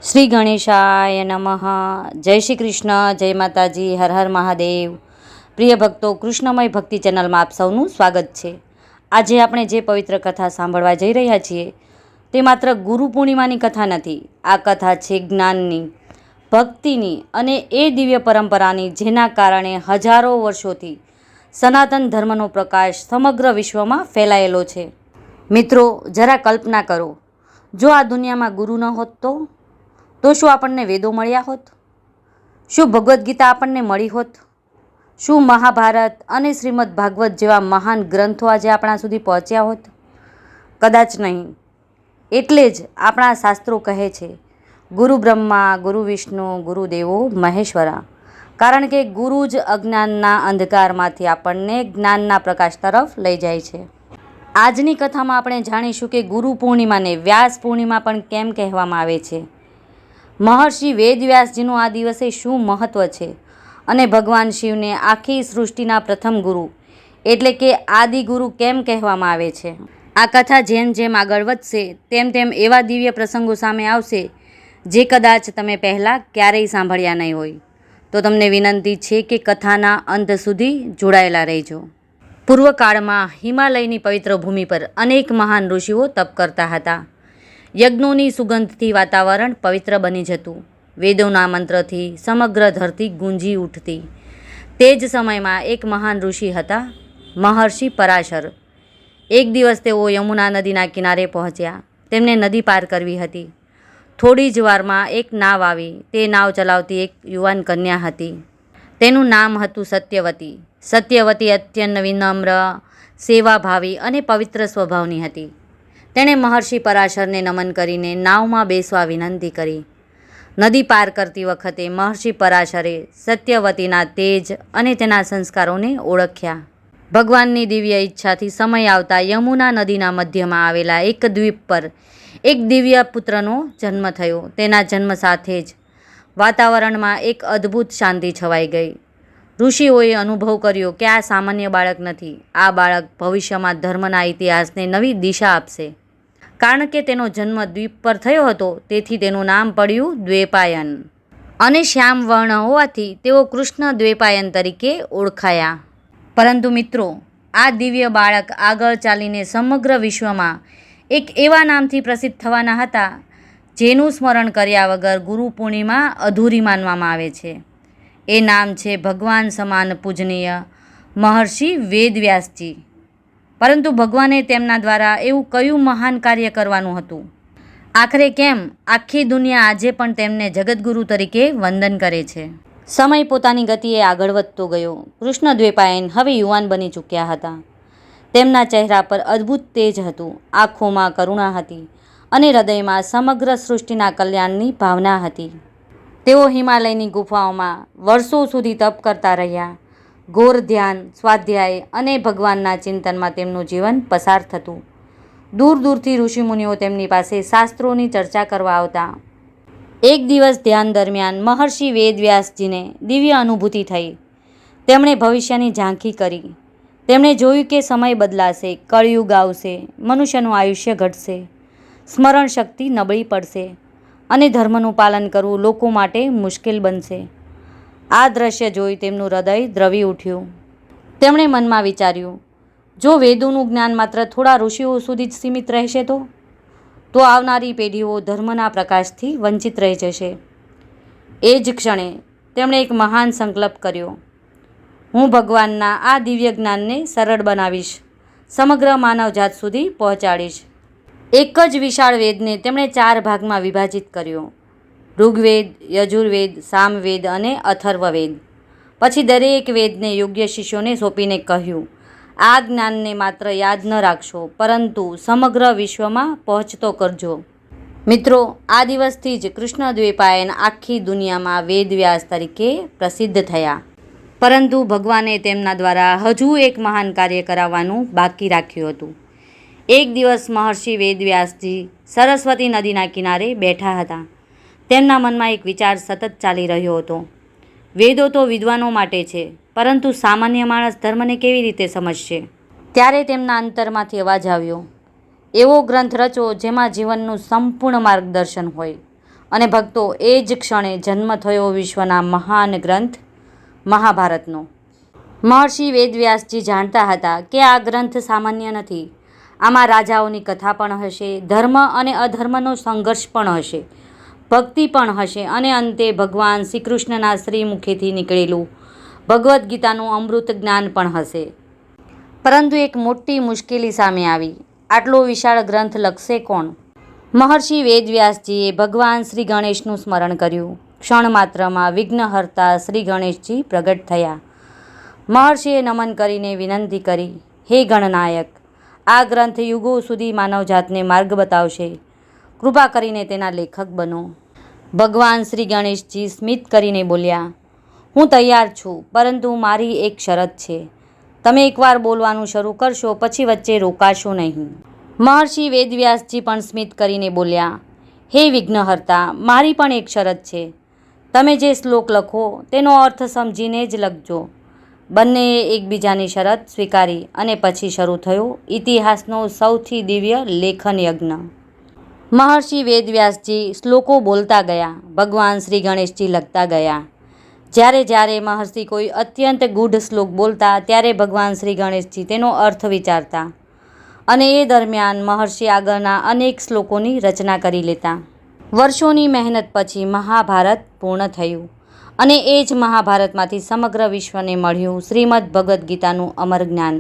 શ્રી ગણેશાય નમઃ. જય શ્રી કૃષ્ણ, જય માતાજી, હર હર મહાદેવ. પ્રિય ભક્તો, કૃષ્ણમય ભક્તિ ચેનલમાં આપ સૌનું સ્વાગત છે. આજે આપણે જે પવિત્ર કથા સાંભળવા જઈ રહ્યા છીએ તે માત્ર ગુરુ પૂર્ણિમાની કથા નથી. આ કથા છે જ્ઞાનની, ભક્તિની અને એ દિવ્ય પરંપરાની જેના કારણે હજારો વર્ષોથી સનાતન ધર્મનો પ્રકાશ સમગ્ર વિશ્વમાં ફેલાયેલો છે. મિત્રો, જરા કલ્પના કરો, જો આ દુનિયામાં ગુરુ ન હોત તો શું આપણને વેદો મળ્યા હોત? શું ભગવદ્ ગીતા આપણને મળી હોત? શું મહાભારત અને શ્રીમદ ભાગવત જેવા મહાન ગ્રંથો આજે આપણા સુધી પહોંચ્યા હોત? કદાચ નહીં. એટલે જ આપણા શાસ્ત્રો કહે છે, ગુરુ બ્રહ્મા, ગુરુ વિષ્ણુ, ગુરુદેવો મહેશ્વરા. કારણ કે ગુરુ જ અજ્ઞાનના અંધકારમાંથી આપણને જ્ઞાનના પ્રકાશ તરફ લઈ જાય છે. આજની કથામાં આપણે જાણીશું કે ગુરુ પૂર્ણિમાને વ્યાસ પૂર્ણિમા પણ કેમ કહેવામાં આવે છે, મહર્ષિ વેદવ્યાસજીનું આ દિવસે શું મહત્ત્વ છે અને ભગવાન શિવને આખી સૃષ્ટિના પ્રથમ ગુરુ એટલે કે આદિગુરુ કેમ કહેવામાં આવે છે. આ કથા જેમ જેમ આગળ વધશે તેમ તેમ એવા દિવ્ય પ્રસંગો સામે આવશે જે કદાચ તમે પહેલાં ક્યારેય સાંભળ્યા નહીં હોય. તો તમને વિનંતી છે કે કથાના અંત સુધી જોડાયેલા રહેજો. પૂર્વકાળમાં હિમાલયની પવિત્ર ભૂમિ પર અનેક મહાન ઋષિઓ તપ કરતા હતા. યજ્ઞોની સુગંધથી વાતાવરણ પવિત્ર બની જતું. વેદોના મંત્રથી સમગ્ર ધરતી ગુંજી ઉઠતી. તે જ સમયમાં એક મહાન ઋષિ હતા, મહર્ષિ પરાશર. એક દિવસ તેઓ યમુના નદીના કિનારે પહોંચ્યા. તેમને નદી પાર કરવી હતી. થોડી જ વારમાં એક નાવ આવી. તે નાવ ચલાવતી એક યુવાન કન્યા હતી. તેનું નામ હતું સત્યવતી. સત્યવતી અત્યંત વિનમ્ર, સેવાભાવી અને પવિત્ર સ્વભાવની હતી. તેણે મહર્ષિ પરાશરને નમન કરીને નાવમાં બેસવા વિનંતી કરી. નદી પાર કરતી વખતે મહર્ષિ પરાશરે સત્યવતીના તેજ અને તેના સંસ્કારોને ઓળખ્યા. ભગવાનની દિવ્ય ઈચ્છાથી સમય આવતા યમુના નદીના મધ્યમાં આવેલા એક દ્વીપ પર એક દિવ્ય પુત્રનો જન્મ થયો. તેના જન્મ સાથે જ વાતાવરણમાં એક અદ્ભુત શાંતિ છવાઈ ગઈ. ઋષિઓએ અનુભવ કર્યો કે આ સામાન્ય બાળક નથી. આ બાળક ભવિષ્યમાં ધર્મના ઇતિહાસને નવી દિશા આપશે. કારણ કે તેનો જન્મ દ્વીપ પર થયો હતો, તેથી તેનું નામ પડ્યું દ્વૈપાયન અને શ્યામ વર્ણ હોવાથી તેઓ કૃષ્ણ દ્વૈપાયન તરીકે ઓળખાયા. પરંતુ મિત્રો, આ દિવ્ય બાળક આગળ ચાલીને સમગ્ર વિશ્વમાં એક એવા નામથી પ્રસિદ્ધ થવાના હતા જેનું સ્મરણ કર્યા વગર ગુરુ પૂર્ણિમા અધૂરી માનવામાં આવે છે. એ નામ છે ભગવાન સમાન પૂજનીય મહર્ષિ વેદવ્યાસજી. પરંતુ ભગવાને તેમના દ્વારા એવું કયું મહાન કાર્ય કરવાનું હતું? આખરે કેમ આખી દુનિયા આજે પણ તેમને જગતગુરુ તરીકે વંદન કરે છે? સમય પોતાની ગતિએ આગળ વધતો ગયો. કૃષ્ણ દ્વૈપાયન હવે યુવાન બની ચૂક્યા હતા. તેમના ચહેરા પર અદ્ભુત તેજ હતું, આંખોમાં કરુણા હતી અને હૃદયમાં સમગ્ર સૃષ્ટિના કલ્યાણની ભાવના હતી. તેઓ હિમાલયની ગુફાઓમાં વર્ષો સુધી તપ કરતા રહ્યા. ઘોર ધ્યાન, સ્વાધ્યાય અને ભગવાનના ચિંતનમાં તેમનું જીવન પસાર થતું. દૂર દૂરથી ઋષિમુનિઓ તેમની પાસે શાસ્ત્રોની ચર્ચા કરવા આવતા. એક દિવસ ધ્યાન દરમિયાન મહર્ષિ વેદવ્યાસજીને દિવ્ય અનુભૂતિ થઈ. તેમણે ભવિષ્યની ઝાંખી કરી. તેમણે જોયું કે સમય બદલાશે, કળિયુગ આવશે, મનુષ્યનું આયુષ્ય ઘટશે, સ્મરણ શક્તિ નબળી પડશે અને ધર્મનું પાલન કરવું લોકો માટે મુશ્કેલ બનશે. આ દ્રશ્ય જોઈ તેમનું હૃદય દ્રવી ઉઠ્યું. તેમણે મનમાં વિચાર્યું, જો વેદોનું જ્ઞાન માત્ર થોડા ઋષિઓ સુધી જ સીમિત રહેશે તો આવનારી પેઢીઓ ધર્મના પ્રકાશથી વંચિત રહી જશે. એ જ ક્ષણે તેમણે એક મહાન સંકલ્પ કર્યો. હું ભગવાનના આ દિવ્ય જ્ઞાનને સરળ બનાવીશ, સમગ્ર માનવજાત સુધી પહોંચાડીશ. એક જ વિશાળ વેદને તેમણે 4 ભાગમાં વિભાજિત કર્યો: ઋગ્વેદ, યજુર્વેદ, સામવેદ અને અથર્વવેદ. પછી દરેક વેદને યોગ્ય શિષ્યોને સોંપીને કહ્યું, આ જ્ઞાનને માત્ર યાદ ન રાખશો, પરંતુ સમગ્ર વિશ્વમાં પહોંચતો કરજો. મિત્રો, આ દિવસથી જ કૃષ્ણ દ્વૈપાયન આખી દુનિયામાં વેદવ્યાસ તરીકે પ્રસિદ્ધ થયા. પરંતુ ભગવાને તેમના દ્વારા હજુ એક મહાન કાર્ય કરાવવાનું બાકી રાખ્યું હતું. એક દિવસ મહર્ષિ વેદવ્યાસજી સરસ્વતી નદીના કિનારે બેઠા હતા. તેમના મનમાં એક વિચાર સતત ચાલી રહ્યો હતો. વેદો તો વિદ્વાનો માટે છે, પરંતુ સામાન્ય માણસ ધર્મને કેવી રીતે સમજશે? ત્યારે તેમના અંતરમાંથી અવાજ આવ્યો, એવો ગ્રંથ રચો જેમાં જીવનનું સંપૂર્ણ માર્ગદર્શન હોય અને ભક્તો, એ જ ક્ષણે જન્મ થયો વિશ્વના મહાન ગ્રંથ મહાભારતનો. મહર્ષિ વેદવ્યાસજી જાણતા હતા કે આ ગ્રંથ સામાન્ય નથી. આમાં રાજાઓની કથા પણ હશે, ધર્મ અને અધર્મનો સંઘર્ષ પણ હશે, ભક્તિ પણ હશે અને અંતે ભગવાન શ્રી કૃષ્ણના શ્રી મુખેથી નીકળેલું ભગવદ્ ગીતાનું અમૃત જ્ઞાન પણ હશે. પરંતુ એક મોટી મુશ્કેલી સામે આવી. આટલો વિશાળ ગ્રંથ લખશે કોણ? મહર્ષિ વેદવ્યાસજીએ ભગવાન શ્રી ગણેશનું સ્મરણ કર્યું. ક્ષણ માત્રમાં વિઘ્નહર્તા શ્રી ગણેશજી પ્રગટ થયા. મહર્ષિએ નમન કરીને વિનંતી કરી, હે ગણનાયક, આ ગ્રંથ યુગો સુધી માનવજાતને માર્ગ બતાવશે. કૃપા કરીને તેના લેખક બનો. ભગવાન શ્રી ગણેશજી સ્મિત કરીને બોલ્યા, હું તૈયાર છું, પરંતુ મારી એક શરત છે. તમે એકવાર બોલવાનું શરૂ કરશો પછી વચ્ચે રોકાશો નહીં. મહર્ષિ વેદવ્યાસજી પણ સ્મિત કરીને બોલ્યા, હે વિઘ્નહર્તા, મારી પણ એક શરત છે. તમે જે શ્લોક લખો તેનો અર્થ સમજીને જ લખજો. બંનેએ એકબીજાની શરત સ્વીકારી અને પછી શરૂ થયો ઇતિહાસનો સૌથી દિવ્ય લેખન યજ્ઞ. મહર્ષિ વેદવ્યાસજી શ્લોકો બોલતા ગયા, ભગવાન શ્રી ગણેશજી લખતા ગયા. જ્યારે જ્યારે મહર્ષિ કોઈ અત્યંત ગૂઢ શ્લોક બોલતા ત્યારે ભગવાન શ્રી ગણેશજી તેનો અર્થ વિચારતા અને એ દરમિયાન મહર્ષિ આગળના અનેક શ્લોકોની રચના કરી લેતા. વર્ષોની મહેનત પછી મહાભારત પૂર્ણ થયું અને એ જ મહાભારતમાંથી સમગ્ર વિશ્વને મળ્યું શ્રીમદ્ ભગવદ્ ગીતાનું અમર જ્ઞાન.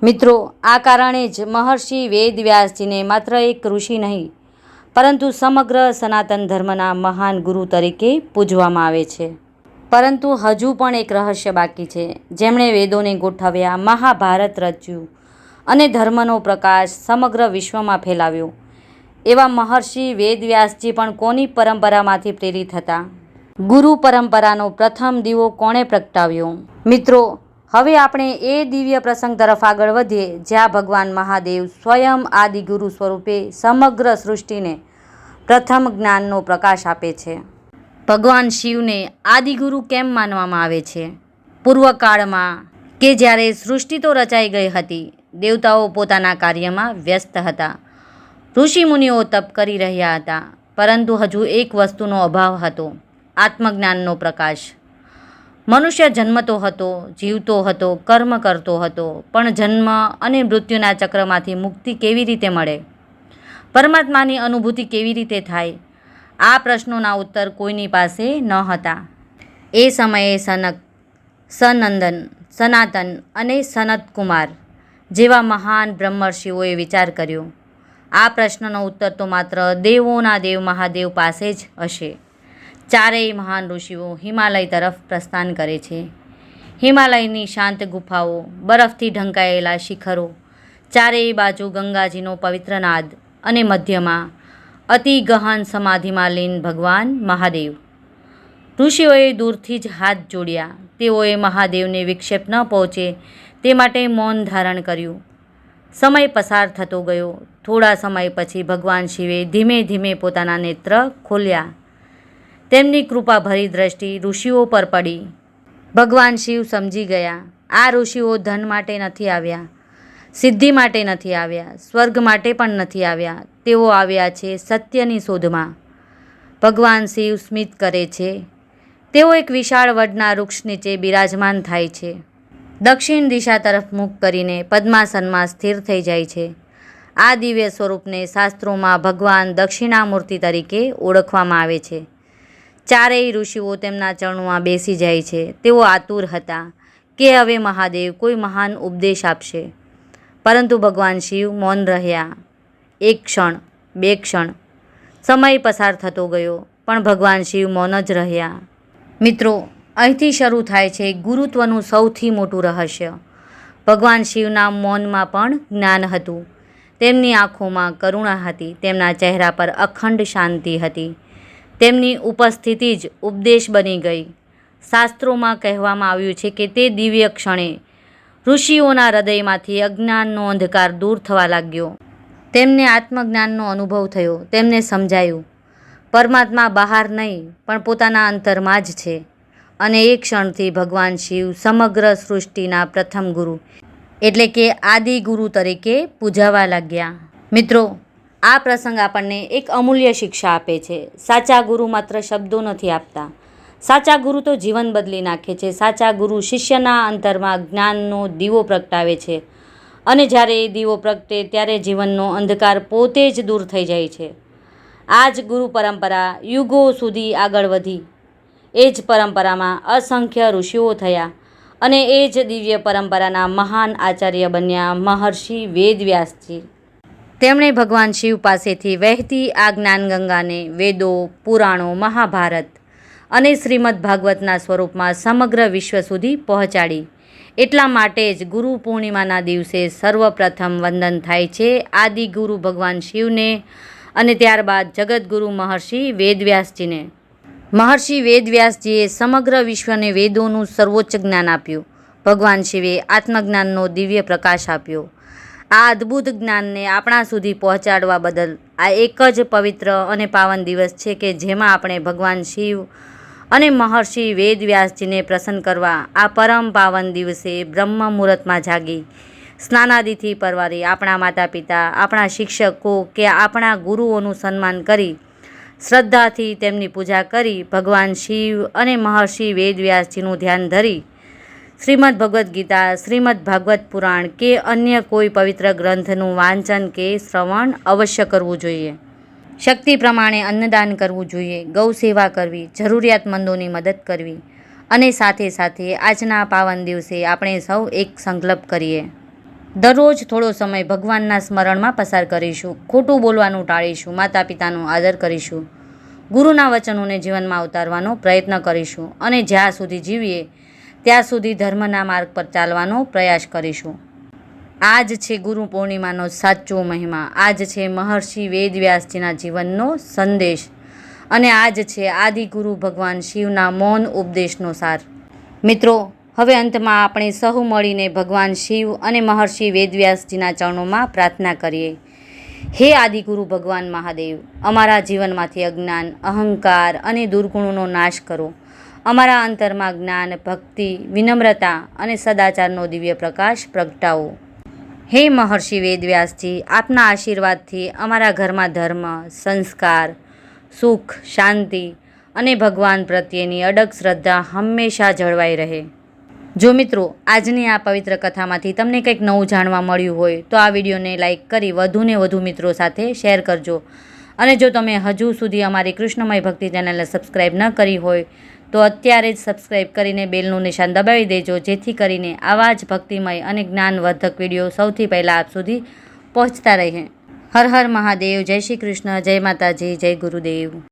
મિત્રો, આ કારણે જ મહર્ષિ વેદવ્યાસજીને માત્ર એક ઋષિ નહીં, પરંતુ સમગ્ર સનાતન ધર્મના મહાન ગુરુ તરીકે પૂજવામાં આવે છે. પરંતુ હજુ પણ એક રહસ્ય બાકી છે. જેમણે વેદોને ગોઠવ્યા, મહાભારત રચ્યું અને ધર્મનો પ્રકાશ સમગ્ર વિશ્વમાં ફેલાવ્યો, એવા મહર્ષિ વેદવ્યાસજી પણ કોની પરંપરામાંથી પ્રેરિત હતા? ગુરુ પરંપરાનો પ્રથમ દીવો કોણે પ્રગટાવ્યો? મિત્રો, હવે આપણે એ દિવ્ય પ્રસંગ તરફ આગળ વધીએ જ્યાં ભગવાન મહાદેવ સ્વયં આદિગુરુ સ્વરૂપે સમગ્ર સૃષ્ટિને પ્રથમ જ્ઞાનનો પ્રકાશ આપે છે. ભગવાન શિવને આદિગુરુ કેમ માનવામાં આવે છે? પૂર્વકાળમાં કે જ્યારે સૃષ્ટિ તો રચાઈ ગઈ હતી, દેવતાઓ પોતાના કાર્યમાં વ્યસ્ત હતા, ઋષિમુનિઓ તપ કરી રહ્યા હતા, પરંતુ હજુ એક વસ્તુનો અભાવ હતો, આત્મજ્ઞાનનો પ્રકાશ. મનુષ્ય જન્મતો હતો, જીવતો હતો, કર્મ કરતો હતો, પણ જન્મ અને મૃત્યુના ચક્રમાંથી મુક્તિ કેવી રીતે મળે? પરમાત્માની અનુભૂતિ કેવી રીતે થાય? આ પ્રશ્નોના ઉત્તર કોઈની પાસે ન હતા. એ સમયે સનક, સનંદન, સનાતન અને સનતકુમાર જેવા મહાન બ્રહ્મર્ષિઓએ વિચાર કર્યો, આ પ્રશ્નનો ઉત્તર તો માત્ર દેવોના દેવ મહાદેવ પાસે જ હશે. ચારેય મહાન ઋષિઓ હિમાલય તરફ પ્રસ્થાન કરે છે. હિમાલયની શાંત ગુફાઓ, બરફથી ઢંકાયેલા શિખરો, ચારેય બાજુ ગંગાજીનો પવિત્ર નાદ અને મધ્યમાં અતિ ગહન સમાધિમાં લીન ભગવાન મહાદેવ. ઋષિઓએ દૂરથી જ હાથ જોડ્યા. તેઓએ મહાદેવને વિક્ષેપ ન પહોંચે તે માટે મૌન ધારણ કર્યું. સમય પસાર થતો ગયો. થોડા સમય પછી ભગવાન શિવે ધીમે ધીમે પોતાના નેત્ર ખોલ્યા. તેમની કૃપાભરી દ્રષ્ટિ ઋષિઓ પર પડી. ભગવાન શિવ સમજી ગયા, આ ઋષિઓ ધન માટે નથી આવ્યા, સિદ્ધિ માટે નથી આવ્યા, સ્વર્ગ માટે પણ નથી આવ્યા. તેઓ આવ્યા છે સત્યની શોધમાં. ભગવાન શિવ સ્મિત કરે છે. તેઓ એક વિશાળ વડના વૃક્ષ નીચે બિરાજમાન થાય છે. દક્ષિણ દિશા તરફ મુખ કરીને પદ્માસનમાં સ્થિર થઈ જાય છે. આ દિવ્ય સ્વરૂપને શાસ્ત્રોમાં ભગવાન દક્ષિણામૂર્તિ તરીકે ઓળખવામાં આવે છે. ચારેય ઋષિઓ તેમના ચરણોમાં બેસી જાય છે. તેઓ આતુર હતા કે હવે મહાદેવ કોઈ મહાન ઉપદેશ આપશે, પરંતુ ભગવાન શિવ મૌન રહ્યા. એક ક્ષણ, બે ક્ષણ, સમય પસાર થતો ગયો, પણ ભગવાન શિવ મૌન જ રહ્યા. મિત્રો, અહીંથી શરૂ થાય છે ગુરુત્વનું સૌથી મોટું રહસ્ય. ભગવાન શિવના મૌનમાં પણ જ્ઞાન હતું. તેમની આંખોમાં કરુણા હતી. તેમના ચહેરા પર અખંડ શાંતિ હતી. તેમની ઉપસ્થિતિ જ ઉપદેશ બની ગઈ. શાસ્ત્રોમાં કહેવામાં આવ્યું છે કે તે દિવ્ય ક્ષણે ઋષિઓના હૃદયમાંથી અજ્ઞાનનો અંધકાર દૂર થવા લાગ્યો. તેમને આત્મજ્ઞાનનો અનુભવ થયો. તેમને સમજાયું, પરમાત્મા બહાર નહીં પણ પોતાના અંતરમાં જ છે. અને એ ક્ષણથી ભગવાન શિવ સમગ્ર સૃષ્ટિના પ્રથમ ગુરુ એટલે કે આદિ ગુરુ તરીકે પૂજાવા લાગ્યા. મિત્રો, આ પ્રસંગ આપણને એક અમૂલ્ય શિક્ષા આપે છે. સાચા ગુરુ માત્ર શબ્દો નથી આપતા, સાચા ગુરુ તો જીવન બદલી નાખે છે. સાચા ગુરુ શિષ્યના અંતરમાં જ્ઞાનનો દીવો પ્રગટાવે છે અને જ્યારે એ દીવો પ્રગટે ત્યારે જીવનનો અંધકાર પોતે જ દૂર થઈ જાય છે. આ જ ગુરુ પરંપરા યુગો સુધી આગળ વધી. એ જ પરંપરામાં અસંખ્ય ઋષિઓ થયા અને એ જ દિવ્ય પરંપરાના મહાન આચાર્ય બન્યા મહર્ષિ વેદવ્યાસજી. તેમણે ભગવાન શિવ પાસેથી વહેતી આ જ્ઞાનગંગાને વેદો, પુરાણો, મહાભારત અને શ્રીમદ ભાગવતના સ્વરૂપમાં સમગ્ર વિશ્વ સુધી પહોંચાડી. એટલા માટે જ ગુરુ પૂર્ણિમાના દિવસે સર્વપ્રથમ વંદન થાય છે આદિગુરુ ભગવાન શિવને અને ત્યારબાદ જગતગુરુ મહર્ષિ વેદવ્યાસજીને. મહર્ષિ વેદવ્યાસજીએ સમગ્ર વિશ્વને વેદોનું સર્વોચ્ચ જ્ઞાન આપ્યું. ભગવાન શિવે આત્મજ્ઞાનનો દિવ્ય પ્રકાશ આપ્યો. આ અદ્ભુત જ્ઞાનને આપણા સુધી પહોંચાડવા બદલ આ એક જ પવિત્ર અને પાવન દિવસ છે કે જેમાં આપણે ભગવાન શિવ અને મહર્ષિ વેદવ્યાસજીને પ્રસન્ન કરવા આ પરમ પાવન દિવસે બ્રહ્મ મુહૂર્તમાં જાગી સ્નાનાદિથી પરવારી આપણા માતા પિતા, આપણા શિક્ષકો કે આપણા ગુરુઓનું સન્માન કરી શ્રદ્ધાથી તેમની પૂજા કરી ભગવાન શિવ અને મહર્ષિ વેદવ્યાસજીનું ધ્યાન ધરી શ્રીમદ ભગવદ્ ગીતા, શ્રીમદ ભાગવત પુરાણ કે અન્ય કોઈ પવિત્ર ગ્રંથનું વાંચન કે શ્રવણ અવશ્ય કરવું જોઈએ. શક્તિ પ્રમાણે અન્નદાન કરવું જોઈએ, ગૌ સેવા કરવી, જરૂરિયાતમંદોની મદદ કરવી અને સાથે સાથે આજના પાવન દિવસે આપણે સૌ એક સંકલ્પ કરીએ. દરરોજ થોડો સમય ભગવાનના સ્મરણમાં પસાર કરીશું, ખોટું બોલવાનું ટાળીશું, માતા પિતાનો આદર કરીશું, ગુરુના વચનોને જીવનમાં ઉતારવાનો પ્રયત્ન કરીશું અને જ્યાં સુધી જીવીએ ત્યાં સુધી ધર્મના માર્ગ પર ચાલવાનો પ્રયાસ કરીશું. આ જ છે ગુરુ પૂર્ણિમાનો સાચો મહિમા. આ જ છે મહર્ષિ વેદવ્યાસજીના જીવનનો સંદેશ અને આ જ છે આદિગુરુ ભગવાન શિવના મૌન ઉપદેશનો સાર. મિત્રો, હવે અંતમાં આપણે સહુ મળીને ભગવાન શિવ અને મહર્ષિ વેદવ્યાસજીના ચરણોમાં પ્રાર્થના કરીએ. હે આદિગુરુ ભગવાન મહાદેવ, અમારા જીવનમાંથી અજ્ઞાન, અહંકાર અને દુર્ગુણોનો નાશ કરો. અમારા અંતરમાં જ્ઞાન, ભક્તિ, વિનમ્રતા અને સદાચારનો દિવ્ય પ્રકાશ પ્રગટાવો. હે મહર્ષિ વેદવ્યાસજી, આપના આશીર્વાદથી અમારા ઘરમાં ધર્મ, સંસ્કાર, સુખ, શાંતિ અને ભગવાન પ્રત્યેની અડગ શ્રદ્ધા હંમેશા જળવાઈ રહે. જો મિત્રો, આજની આ પવિત્ર કથામાંથી તમને કંઈક નવું જાણવા મળ્યું હોય તો આ વિડીયોને લાઈક કરી વધુને વધુ મિત્રો સાથે શેર કરજો. અને જો તમે હજુ સુધી અમારી કૃષ્ણમય ભક્તિ ચેનલને સબસ્ક્રાઈબ ન કરી હોય તો અત્યારે જ સબસ્ક્રાઈબ કરીને બેલનું નિશાન દબાવી દેજો, જેથી કરીને આવા જ ભક્તિમય અને જ્ઞાનવર્ધક વિડીયો સૌથી પહેલાં આપ સુધી પહોંચતા રહે. હર હર મહાદેવ. જય શ્રી કૃષ્ણ. જય માતાજી. જય ગુરુદેવ.